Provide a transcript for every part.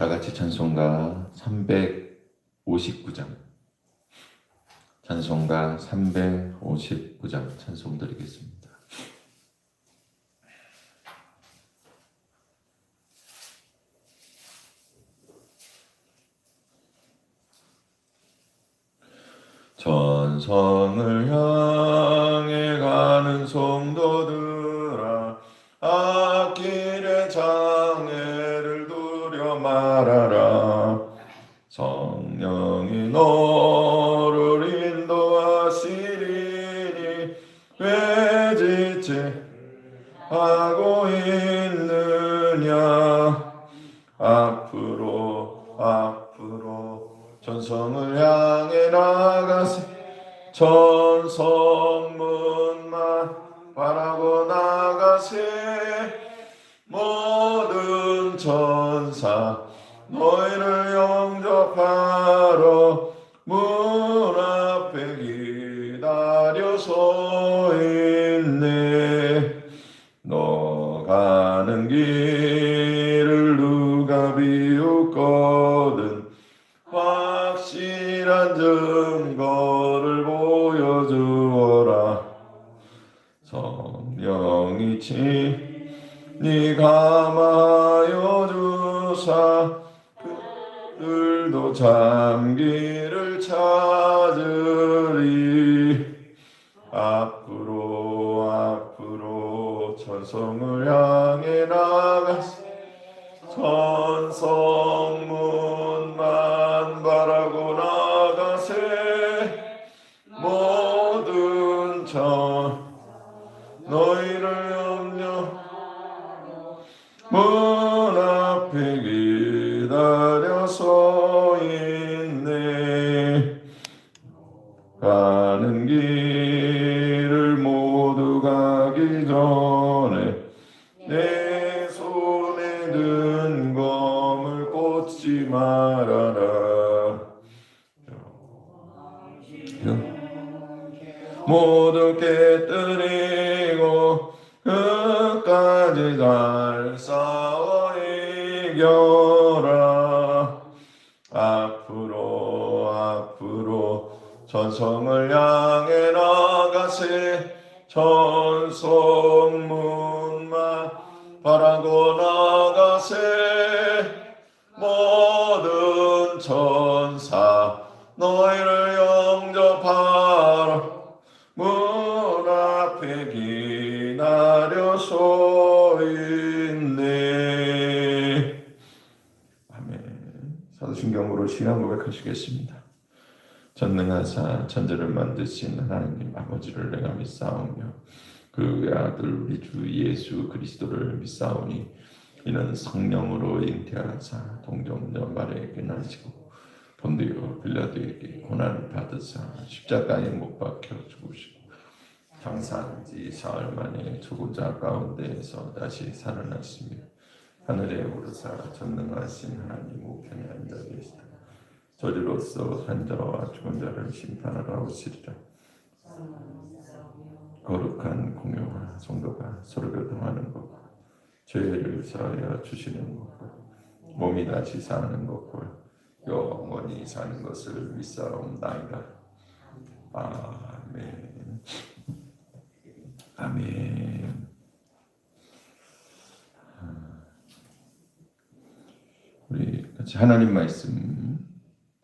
다 같이 찬송가 359장, 찬송가 359장 찬송 드리겠습니다. 천성을 향해 가는 성도들아, 앞길의 장애를 두려 말아라. 성령이 너를 인도하시리니 왜 지체하고 있느냐. 앞으로 전성을 향해 나가세. 전성문만 바라고 나가세. 모든 천사 너희를 영접하러 문 앞에 기다려 서 있네. 너 가는 길을 누가 비웃거든 확실한 증거를 보여주어라. 성령이 친히 감하여 주사 그들도 잠기를 찾으리. 앞으로 천성을 향해 나가세. 천성문만 바라고 나가세. 모든 너희를 염려 문 앞에 기다려 서 있네. 가는 길을 모두 가기 전에 내 손에 든 검을 꽂지 말아라. 모두 깨뜨리고 끝까지 잘 싸워 이겨라. 앞으로 전성을 향해 나가세. 전성문만 바라고 나가세. 모든 천사 너희를 영접하라. 문 앞에 기다려 서 있네. 아멘. 사도신경으로 신앙 고백하시겠습니다. 전능하사 천지를 만드신 하나님 아버지를 내가 믿사오며 그 아들 우리 주 예수 그리스도를 믿사오니 이는 성령으로 잉태하사 동정녀 마리아에게 나시고 본디오 빌라도에게 고난을 받으사 십자가에 못 박혀 죽으시고 장사한 지 사흘 만에 죽은 자 가운데에서 다시 살아나시며 하늘에 오르사 전능하신 하나님 우편에 앉아 계시다. 저리로서 산자와 죽은 자를 심판하러 오시리라. 거룩한 공효와 성도가 서로 교통하는 것과 죄를 사하여 주시는 것과 몸이 다시 사는 것과 영원히 사는 것을 믿사옵나이다. 아멘. 아멘. 우리 같이 하나님 말씀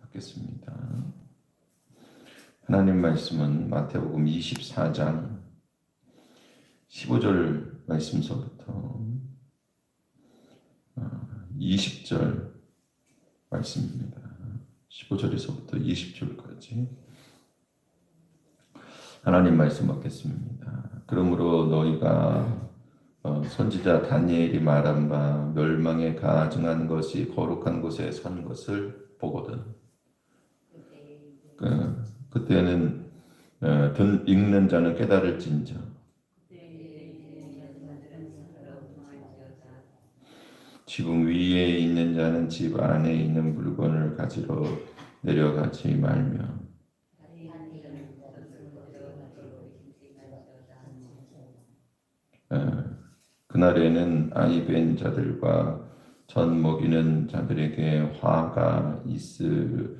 받겠습니다. 하나님 말씀은 마태복음 24장 15절 말씀서부터 20절 말씀입니다. 15절에서부터 20절까지 하나님 말씀 받겠습니다. 그러므로 너희가 선지자 다니엘이 말한 바 멸망에 가증한 것이 거룩한 곳에 선 것을 보거든. 그때는 읽는 자는 깨달을진저. 지붕 위에 있는 자는 집 안에 있는 물건을 가지러 내려가지 말며 그날에는 아이 뵌 자들과 전 먹이는 자들에게 화가 있으리로다.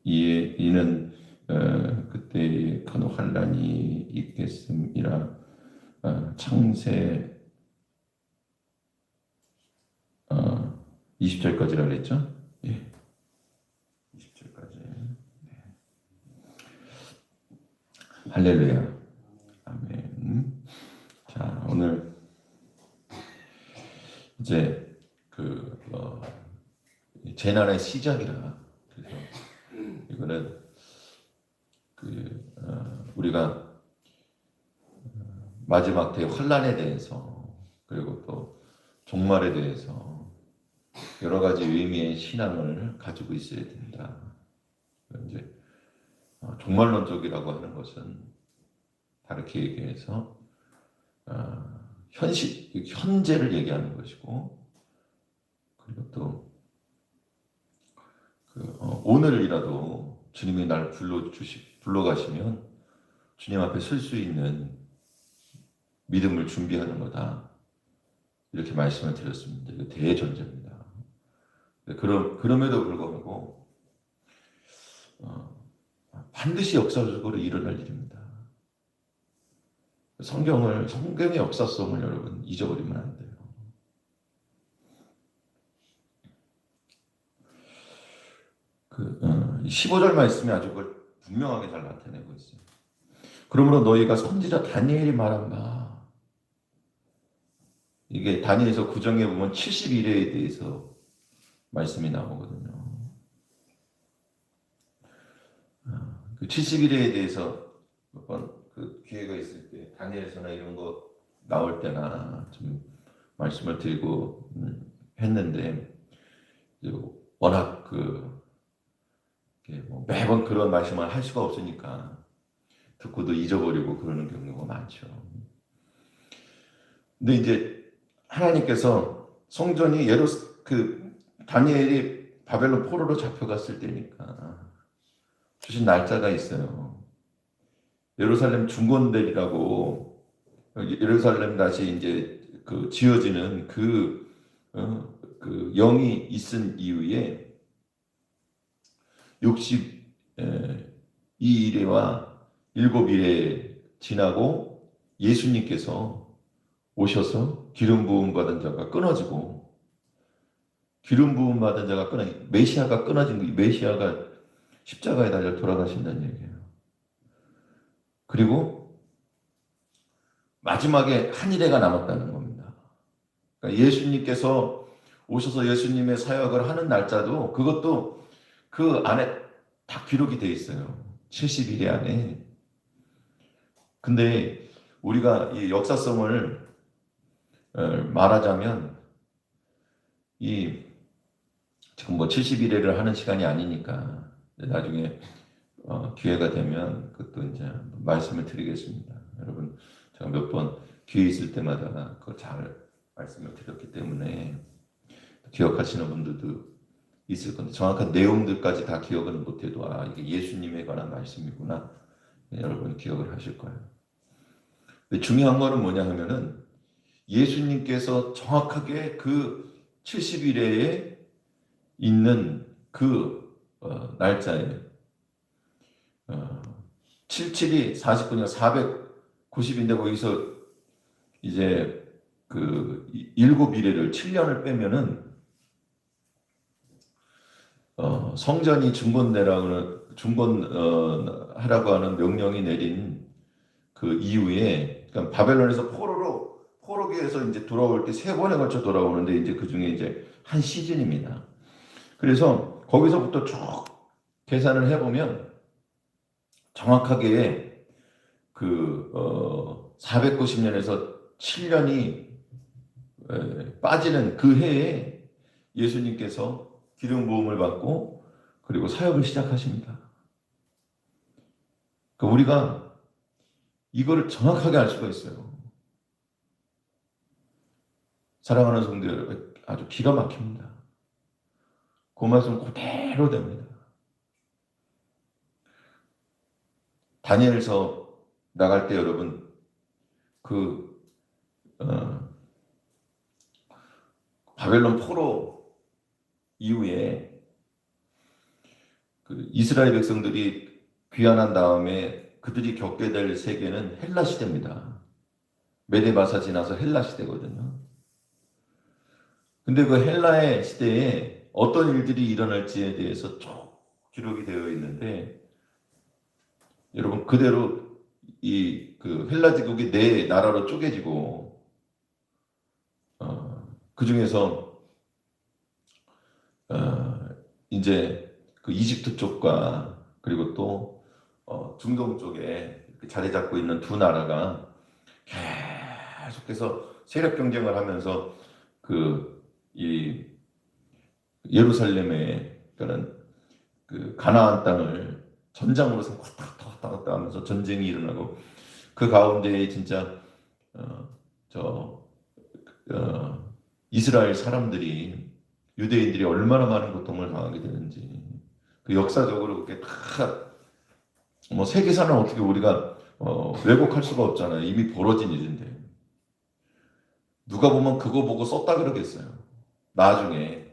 이는 그때의 큰 환난이 있겠음이라. 창세 20절까지라 그랬죠? 예. 20절까지. 네. 할렐루야. 아멘. 자, 오늘 이제 재난의 시작이라. 그래서 이거는 우리가 마지막 대환란에 대해서, 그리고 또 종말에 대해서 여러 가지 의미의 신앙을 가지고 있어야 된다. 이제 종말론적이라고 하는 것은 다르게 얘기해서 현재를 얘기하는 것이고, 그리고 또 오늘이라도 주님이 날 불러가시면 주님 앞에 설 수 있는 믿음을 준비하는 거다. 이렇게 말씀을 드렸습니다. 이거 대전제입니다. 그럼에도 불구하고 반드시 역사적으로 일어날 일입니다. 성경의 역사성을 여러분 잊어버리면 안 돼요. 15절 말씀이 아주 그걸 분명하게 잘 나타내고 있어요. 그러므로 너희가 선지자 다니엘이 말한 바, 이게 다니엘서 9장에 보면 70일에 대해서 말씀이 나오거든요. 그 70일에 대해서 몇 번 기회가 있을 때 다니엘서나 이런 거 나올 때나 좀 말씀을 드리고 했는데, 워낙 매번 그런 말씀을 할 수가 없으니까 듣고도 잊어버리고 그러는 경우가 많죠. 근데 이제 하나님께서 성전이 다니엘이 바벨론 포로로 잡혀갔을 때니까 주신 날짜가 있어요. 예루살렘 중건들이라고, 예루살렘 다시 이제 지어지는 영이 있은 이후에 62일에와 7일에 지나고 예수님께서 오셔서 기름 부음 받은 자가 끊어지고, 기름 부음 받은 자가 메시아가 끊어진 거, 메시아가 십자가에 달려 돌아가신다는 얘기예요. 그리고 마지막에 한 일회가 남았다는 겁니다. 그러니까 예수님께서 오셔서 예수님의 사역을 하는 날짜도, 그것도 그 안에 다 기록이 돼 있어요. 70일 안에. 근데 우리가 이 역사성을 말하자면, 지금 70일을 하는 시간이 아니니까 나중에 기회가 되면 그것도 이제 말씀을 드리겠습니다. 여러분, 제가 몇 번 기회 있을 때마다 그걸 잘 말씀을 드렸기 때문에 기억하시는 분들도 있을 건데, 정확한 내용들까지 다 기억은 못해도 이게 예수님에 관한 말씀이구나, 여러분 기억을 하실 거예요. 근데 중요한 거는 뭐냐 하면은, 예수님께서 정확하게 그 70일에 있는 날짜에 77이 49년 490인데, 거기서 이제 7일을 7년을 빼면은 성전이 중건하라고 하는 명령이 내린 그 이후에, 그러니까 바벨론에서 포로기에서 이제 돌아올 때 3번에 걸쳐 돌아오는데, 이제 그 중에 이제 한 시즌입니다. 그래서 거기서부터 쭉 계산을 해보면 정확하게 490년에서 7년이 빠지는 그 해에 예수님께서 기름 부음을 받고 그리고 사역을 시작하십니다. 그러니까 우리가 이거를 정확하게 알 수가 있어요. 사랑하는 성도 여러분, 아주 기가 막힙니다. 그 말씀 그대로 됩니다. 다니엘서 나갈 때 여러분 그 바벨론 포로 이후에 그 이스라엘 백성들이 귀환한 다음에 그들이 겪게 될 세계는 헬라 시대입니다. 메데바사 지나서 헬라 시대거든요. 근데 그 헬라의 시대에 어떤 일들이 일어날지에 대해서 쭉 기록이 되어 있는데, 여러분 그대로 이 그 헬라 제국이 네 나라로 쪼개지고 그 중에서 이제 그 이집트 쪽과 그리고 또 중동 쪽에 자리 잡고 있는 두 나라가 계속해서 세력 경쟁을 하면서 그 이 예루살렘에 그러니까 그 가나안 땅을 전장으로서 왔다 갔다 하면서 전쟁이 일어나고, 그 가운데에 진짜 이스라엘 사람들이, 유대인들이 얼마나 많은 고통을 당하게 되는지, 그 역사적으로 그렇게 다 뭐 세계사는 어떻게 우리가 왜곡할 수가 없잖아요. 이미 벌어진 일인데 누가 보면 그거 보고 썼다 그러겠어요. 나중에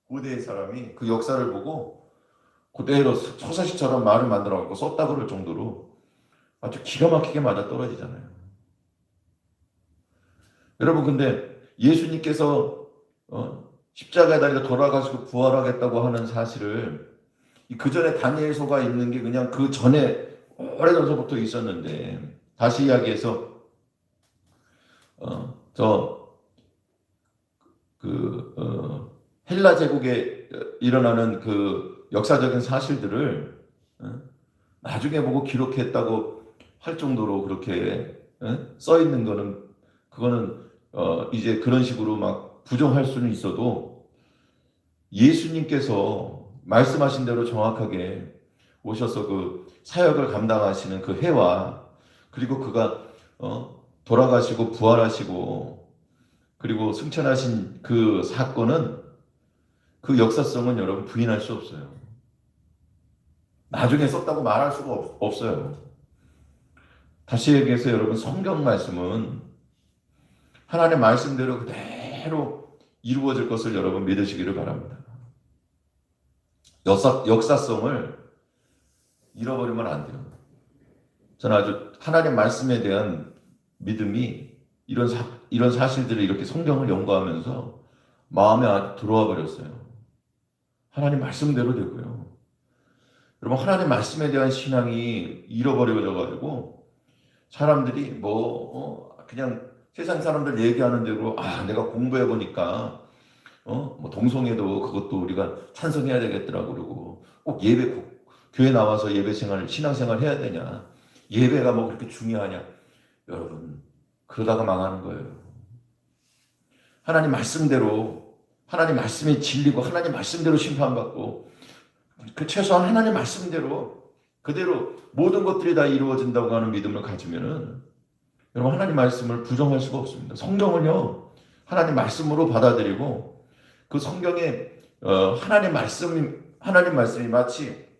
고대의 사람이 그 역사를 보고 그대로 서사시처럼 말을 만들어 갖고 썼다 그럴 정도로 아주 기가 막히게 맞아 떨어지잖아요. 여러분 근데 예수님께서 십자가에 달려 돌아가시고 부활하겠다고 하는 사실을 그 전에 다니엘서가 있는 게 그냥 그 전에 오래전서부터 있었는데, 다시 이야기해서 헬라 제국에 일어나는 그 역사적인 사실들을 나중에 보고 기록했다고 할 정도로 그렇게 써 있는 거는, 그거는 이제 그런 식으로 막 부정할 수는 있어도, 예수님께서 말씀하신 대로 정확하게 오셔서 그 사역을 감당하시는 그 해와, 그리고 그가 돌아가시고 부활하시고 그리고 승천하신 그 사건은, 그 역사성은 여러분 부인할 수 없어요. 나중에 썼다고 말할 수가 없어요. 다시 얘기해서 여러분, 성경 말씀은 하나님의 말씀대로 그대로 이루어질 것을 여러분 믿으시기를 바랍니다. 역사성을 잃어버리면 안 돼요. 저는 아주 하나님 말씀에 대한 믿음이 이런 사실들을 이렇게 성경을 연구하면서 마음에 아주 들어와 버렸어요. 하나님 말씀대로 되고요. 여러분 하나님 말씀에 대한 신앙이 잃어버려져 가지고 사람들이 그냥 세상 사람들 얘기하는 대로 내가 공부해 보니까 뭐 동성애도 그것도 우리가 찬성해야 되겠더라고, 그러고 꼭 교회 나와서 예배생활, 신앙생활 해야 되냐, 예배가 뭐 그렇게 중요하냐. 여러분 그러다가 망하는 거예요. 하나님 말씀대로, 하나님 말씀이 진리고 하나님 말씀대로 심판받고, 그 최소한 하나님 말씀대로 그대로 모든 것들이 다 이루어진다고 하는 믿음을 가지면은 여러분 하나님 말씀을 부정할 수가 없습니다. 성경을요 하나님 말씀으로 받아들이고, 그 성경에 하나님 말씀이 마치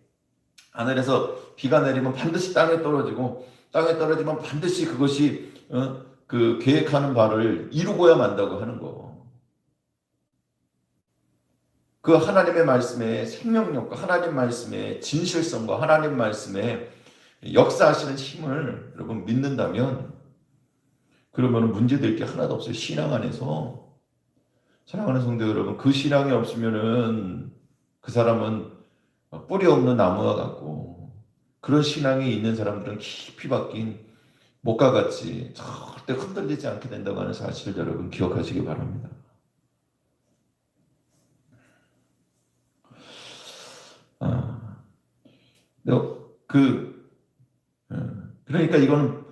하늘에서 비가 내리면 반드시 땅에 떨어지고, 땅에 떨어지면 반드시 그것이 그 계획하는 바를 이루고야 만다고 하는 거. 그 하나님의 말씀의 생명력과 하나님 말씀의 진실성과 하나님 말씀의 역사하시는 힘을 여러분 믿는다면, 그러면 문제될 게 하나도 없어요. 신앙 안에서. 사랑하는 성도 여러분, 그 신앙이 없으면은 그 사람은 뿌리 없는 나무와 같고, 그런 신앙이 있는 사람들은 깊이 박힌 목과 같이 절대 흔들리지 않게 된다고 하는 사실을 여러분 기억하시기 바랍니다. 그러니까 이거는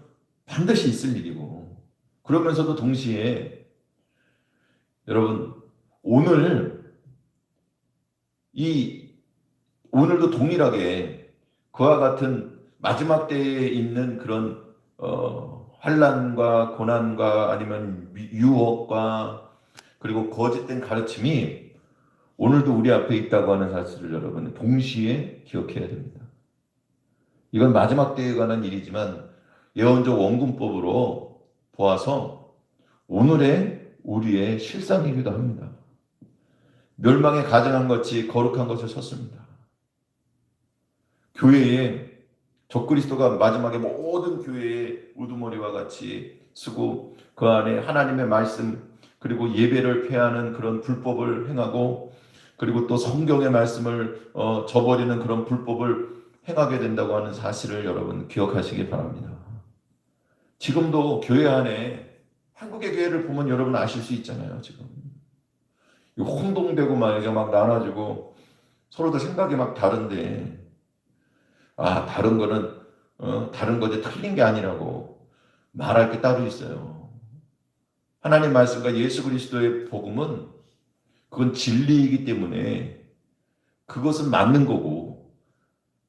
반드시 있을 일이고, 그러면서도 동시에 여러분 오늘도 동일하게 그와 같은 마지막 때에 있는 그런 환난과 고난과 아니면 유혹과 그리고 거짓된 가르침이 오늘도 우리 앞에 있다고 하는 사실을 여러분 동시에 기억해야 됩니다. 이건 마지막 때에 관한 일이지만 예언적 원군법으로 보아서 오늘의 우리의 실상이기도 합니다. 멸망에 가증한 것이 거룩한 것을 썼습니다. 교회에 적그리스도가 마지막에 모든 교회의 우두머리와 같이 쓰고 그 안에 하나님의 말씀 그리고 예배를 폐하는 그런 불법을 행하고 그리고 또 성경의 말씀을 저버리는 그런 불법을 행하게 된다고 하는 사실을 여러분 기억하시기 바랍니다. 지금도 교회 안에 한국의 교회를 보면 여러분 아실 수 있잖아요. 지금 혼동되고 막 이게 막 나눠지고 서로들 생각이 막 다른데 다른 거는 다른 거지 틀린 게 아니라고 말할 게 따로 있어요. 하나님 말씀과 예수 그리스도의 복음은 그건 진리이기 때문에 그것은 맞는 거고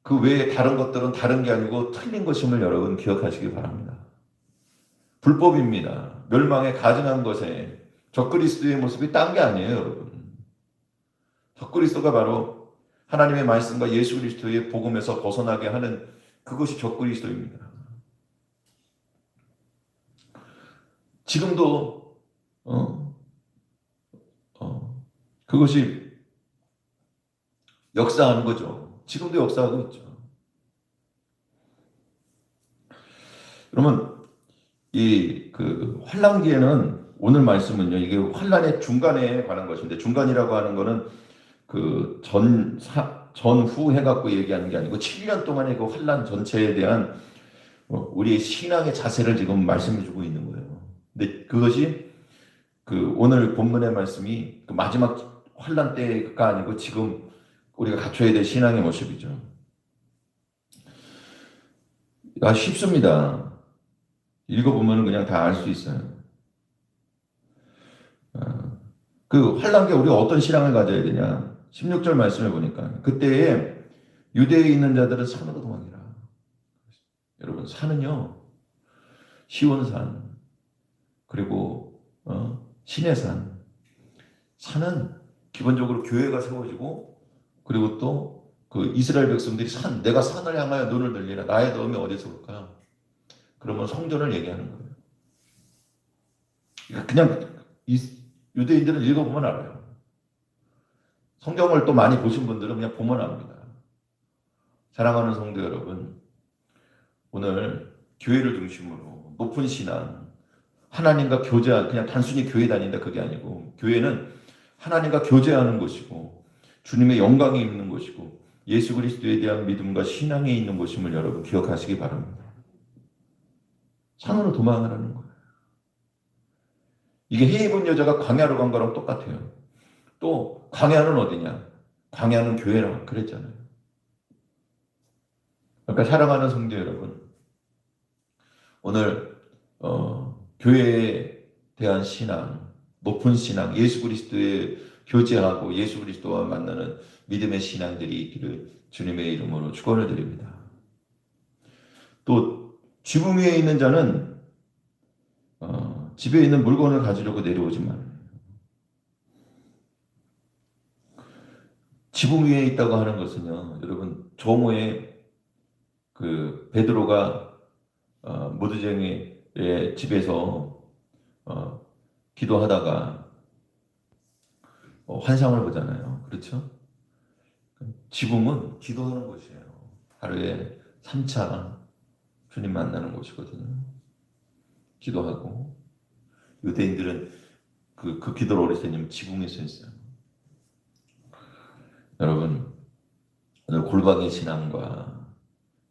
그 외에 다른 것들은 다른 게 아니고 틀린 것임을 여러분 기억하시기 바랍니다. 불법입니다. 멸망에 가증한 것에 적그리스도의 모습이 딴 게 아니에요, 여러분. 적그리스도가 바로 하나님의 말씀과 예수 그리스도의 복음에서 벗어나게 하는 그것이 적그리스도입니다. 지금도 그것이 역사하는 거죠. 지금도 역사하고 있죠. 그러면 이 그 환란기에는 오늘 말씀은요. 이게 환란의 중간에 관한 것인데 중간이라고 하는 거는 그 전후 해갖고 얘기하는 게 아니고 7년 동안의 그 환란 전체에 대한 우리의 신앙의 자세를 지금 말씀해주고 있는 거예요. 근데 그것이 그 오늘 본문의 말씀이 그 마지막 환란 때가 아니고 지금 우리가 갖춰야 될 신앙의 모습이죠. 쉽습니다. 읽어보면 그냥 다 알 수 있어요. 그 환란기에 우리가 어떤 신앙을 가져야 되냐? 16절 말씀을 보니까 그때에 유대에 있는 자들은 산으로 도망이라. 여러분 산은요 시온산 그리고 시내산 산은 기본적으로 교회가 세워지고 그리고 또 그 이스라엘 백성들이 내가 산을 향하여 눈을 들리라 나의 도움이 어디서 올까? 그러면 성전을 얘기하는 거예요. 그냥 유대인들은 읽어보면 알아요. 성경을 또 많이 보신 분들은 그냥 보면 압니다. 사랑하는 성도 여러분, 오늘 교회를 중심으로 높은 신앙, 하나님과 교제하는 그냥 단순히 교회 다닌다 그게 아니고 교회는 하나님과 교제하는 곳이고 주님의 영광이 있는 곳이고 예수 그리스도에 대한 믿음과 신앙이 있는 곳임을 여러분 기억하시기 바랍니다. 산으로 도망하라는 거예요. 이게 헤이본 여자가 광야로 간 거랑 똑같아요. 또 광야는 어디냐? 광야는 교회라고 그랬잖아요. 그러니까 사랑하는 성도 여러분, 오늘 교회에 대한 신앙, 높은 신앙, 예수 그리스도에 교제하고 예수 그리스도와 만나는 믿음의 신앙들이 있기를 주님의 이름으로 축원을 드립니다. 또 지붕 위에 있는 자는 집에 있는 물건을 가지려고 내려오지 말아요. 지붕 위에 있다고 하는 것은요, 여러분 조모의 그 베드로가 모두쟁이의 집에서 기도하다가 환상을 보잖아요. 그렇죠? 지붕은 기도하는 곳이에요. 하루에 3차 주님 만나는 곳이거든요. 기도하고 유대인들은 그 기도를 오래 했으면 지붕에서 했어요. 여러분 오늘 골방의 신앙과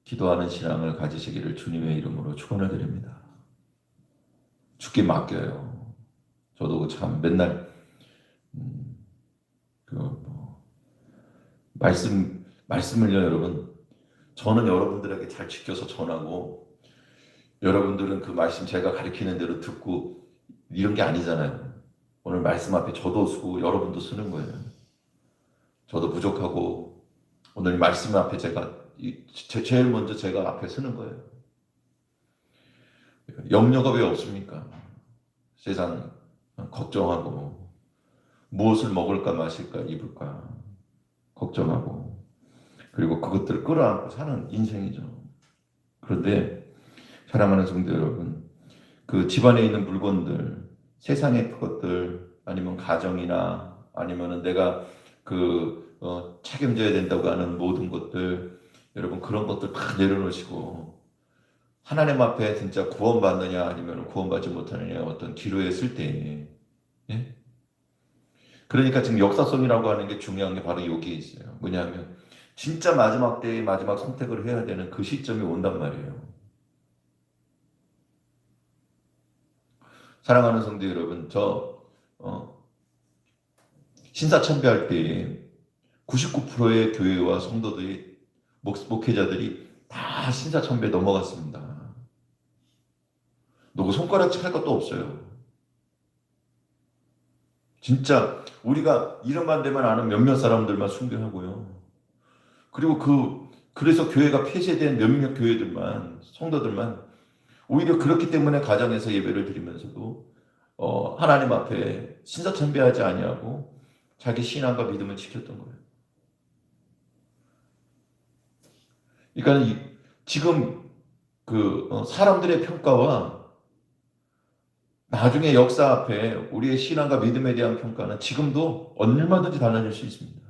기도하는 신앙을 가지시기를 주님의 이름으로 축원을 드립니다. 주께 맡겨요. 저도 참 맨날 말씀을요 여러분 저는 여러분들에게 잘 지켜서 전하고 여러분들은 그 말씀 제가 가르치는 대로 듣고 이런 게 아니잖아요. 오늘 말씀 앞에 저도 쓰고 여러분도 쓰는 거예요. 저도 부족하고 오늘 말씀 앞에 제일 먼저 제가 앞에 쓰는 거예요. 염려가 왜 없습니까? 세상 걱정하고 무엇을 먹을까 마실까 입을까 걱정하고 그리고 그것들을 끌어안고 사는 인생이죠. 그런데 사랑하는 성도 여러분, 그 집안에 있는 물건들, 세상의 것들, 아니면 가정이나 아니면은 내가 책임져야 된다고 하는 모든 것들, 여러분 그런 것들 다 내려놓으시고 하나님 앞에 진짜 구원받느냐 아니면 구원받지 못하느냐 어떤 기로에 쓸 때, 예? 그러니까 지금 역사성이라고 하는 게 중요한 게 바로 여기에 있어요. 뭐냐면 진짜 마지막 때에 마지막 선택을 해야 되는 그 시점이 온단 말이에요. 사랑하는 성도 여러분, 신사참배할 때 99%의 교회와 성도들이 목회자들이 다 신사참배 넘어갔습니다. 누구 손가락질 할 것도 없어요. 진짜 우리가 이름만 대면 아는 몇몇 사람들만 순교하고요. 그리고 그래서 교회가 폐쇄된 몇몇 교회들만, 성도들만 오히려 그렇기 때문에 가정에서 예배를 드리면서도 하나님 앞에 신사참배하지 아니하고 자기 신앙과 믿음을 지켰던 거예요. 그러니까 지금 사람들의 평가와 나중에 역사 앞에 우리의 신앙과 믿음에 대한 평가는 지금도 얼마든지 달라질 수 있습니다.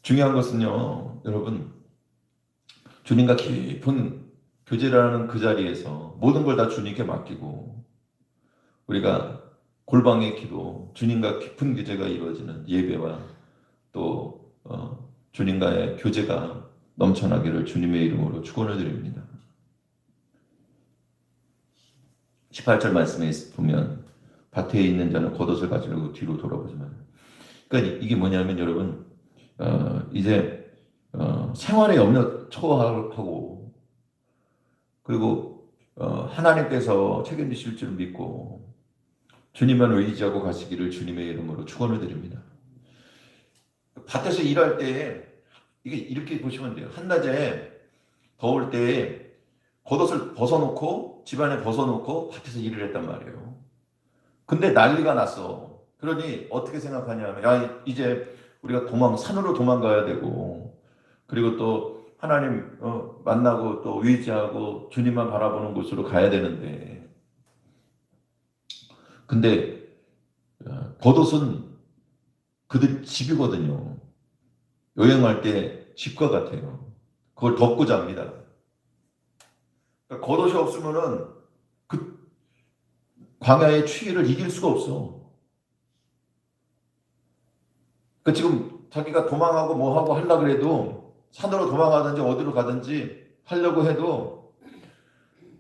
중요한 것은요, 여러분, 주님과 깊은 교제라는 그 자리에서 모든 걸 다 주님께 맡기고 우리가 골방의 기도, 주님과 깊은 교제가 이루어지는 예배와 또 주님과의 교제가 넘쳐나기를 주님의 이름으로 축원을 드립니다. 18절 말씀에 보면 밭에 있는 자는 겉옷을 가지고 뒤로 돌아보지만, 그러니까 이게 뭐냐면 여러분, 이제 생활에 염려 초월하고 그리고 하나님께서 책임지실 줄 믿고 주님만 의지하고 가시기를 주님의 이름으로 축원을 드립니다. 밭에서 일할 때 이게 이렇게 보시면 돼요. 한낮에 더울 때 겉옷을 벗어놓고 집안에 벗어놓고 밭에서 일을 했단 말이에요. 근데 난리가 났어. 그러니 어떻게 생각하냐면 야 이제 우리가 산으로 도망가야 되고 그리고 또 하나님 만나고 또 의지하고 주님만 바라보는 곳으로 가야 되는데 근데 겉옷은 그들 집이거든요. 여행할 때 집과 같아요. 그걸 덮고 잡니다. 그러니까 겉옷이 없으면은 그 광야의 추위를 이길 수가 없어. 그러니까 지금 자기가 도망하고 뭐 하고 하려고 그래도 산으로 도망가든지 어디로 가든지 하려고 해도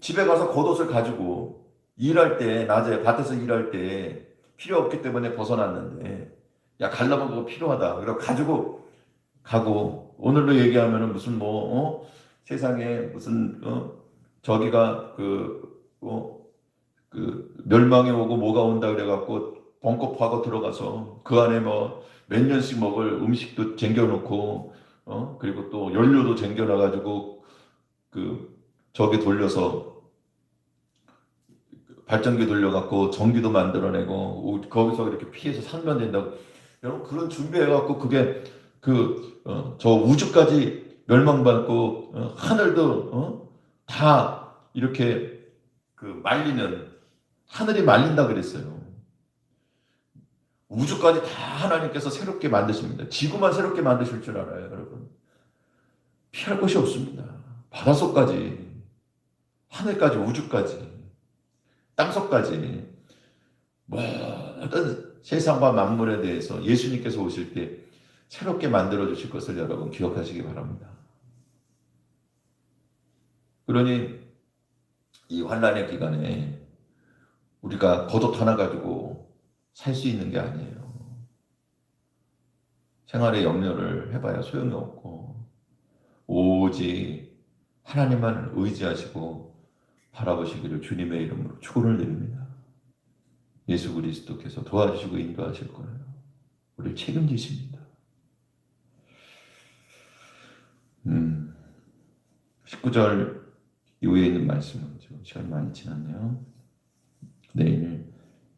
집에 가서 겉옷을 가지고 일할 때 낮에 밭에서 일할 때 필요 없기 때문에 벗어났는데 야 갈라면 그거 필요하다. 그래서 가지고 가고 오늘로 얘기하면은 무슨 세상에 무슨 저기가 멸망이 오고 뭐가 온다 그래갖고 벙커 파고 들어가서 그 안에 뭐 몇 년씩 먹을 음식도 쟁겨놓고 그리고 또 연료도 쟁겨놔가지고 저기 돌려서 발전기 돌려갖고 전기도 만들어내고 거기서 이렇게 피해서 살면 된다고 여러분 그런 준비해갖고 그게 저 우주까지 멸망받고 하늘도 다 이렇게 말리는 하늘이 말린다 그랬어요. 우주까지 다 하나님께서 새롭게 만드십니다. 지구만 새롭게 만드실 줄 알아요, 여러분. 피할 것이 없습니다. 바닷속까지, 하늘까지, 우주까지, 땅속까지 모든 세상과 만물에 대해서 예수님께서 오실 때 새롭게 만들어 주실 것을 여러분 기억하시기 바랍니다. 그러니 이 환난의 기간에 우리가 겉옷 하나 가지고 살 수 있는 게 아니에요. 생활에 염려를 해봐야 소용이 없고 오직 하나님만 의지하시고 바라보시기를 주님의 이름으로 축원을 드립니다. 예수 그리스도께서 도와주시고 인도하실 거예요. 우리를 책임지십니다. 19절 이후에 있는 말씀은 지금 시간이 많이 지났네요. 내일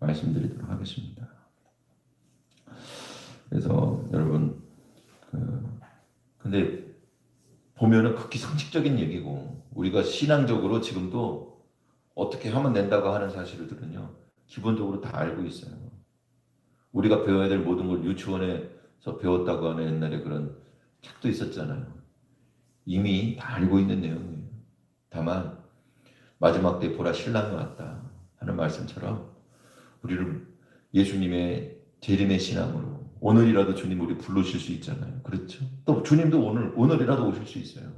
말씀드리도록 하겠습니다. 그래서 여러분 근데 보면은 극히 상식적인 얘기고 우리가 신앙적으로 지금도 어떻게 하면 된다고 하는 사실들은요 기본적으로 다 알고 있어요. 우리가 배워야 될 모든 걸 유치원에서 배웠다고 하는 옛날에 그런 책도 있었잖아요. 이미 다 알고 있는 내용이에요. 다만 마지막 때 보라 신랑이 왔다 하는 말씀처럼 우리를 예수님의 재림의 신앙으로 오늘이라도 주님 우리 부르실 수 있잖아요. 그렇죠? 또 주님도 오늘이라도 오실 수 있어요.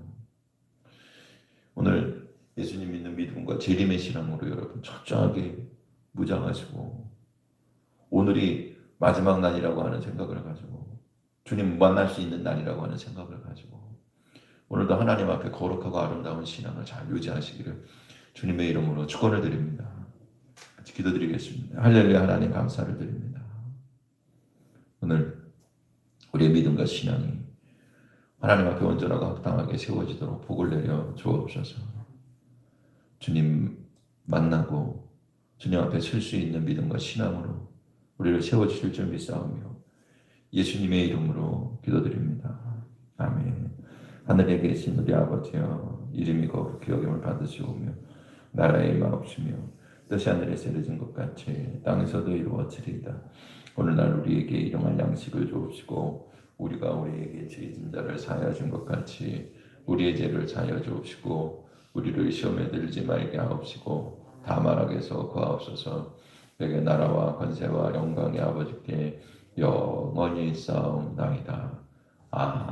오늘 예수님 믿는 믿음과 재림의 신앙으로 여러분 철저하게 무장하시고 오늘이 마지막 날이라고 하는 생각을 가지고 주님 만날 수 있는 날이라고 하는 생각을 가지고 오늘도 하나님 앞에 거룩하고 아름다운 신앙을 잘 유지하시기를 주님의 이름으로 축원을 드립니다. 같이 기도드리겠습니다. 할렐루야. 하나님 감사를 드립니다. 오늘 우리의 믿음과 신앙이 하나님 앞에 온전하고 합당하게 세워지도록 복을 내려 주옵소서. 주님 만나고 주님 앞에 설 수 있는 믿음과 신앙으로 우리를 세워주실 줄 믿사오며 예수님의 이름으로 기도드립니다. 아멘. 하늘에 계신 우리 아버지여 이름이 거룩히 여김을 받으시오며 나라의 마옵시며 뜻이 하늘에서 이루어진 것 같이 땅에서도 이루어지리이다. 오늘날 우리에게 일용할 양식을 주옵시고 우리가 우리에게 죄진 자를 사하여 준 것 같이 우리의 죄를 사하여 주옵시고 우리를 시험에 들지 말게 하옵시고 다만 악에서 구하옵소서. 내게 나라와 권세와 영광의 아버지께 영원히 있사옵나이다. 아멘.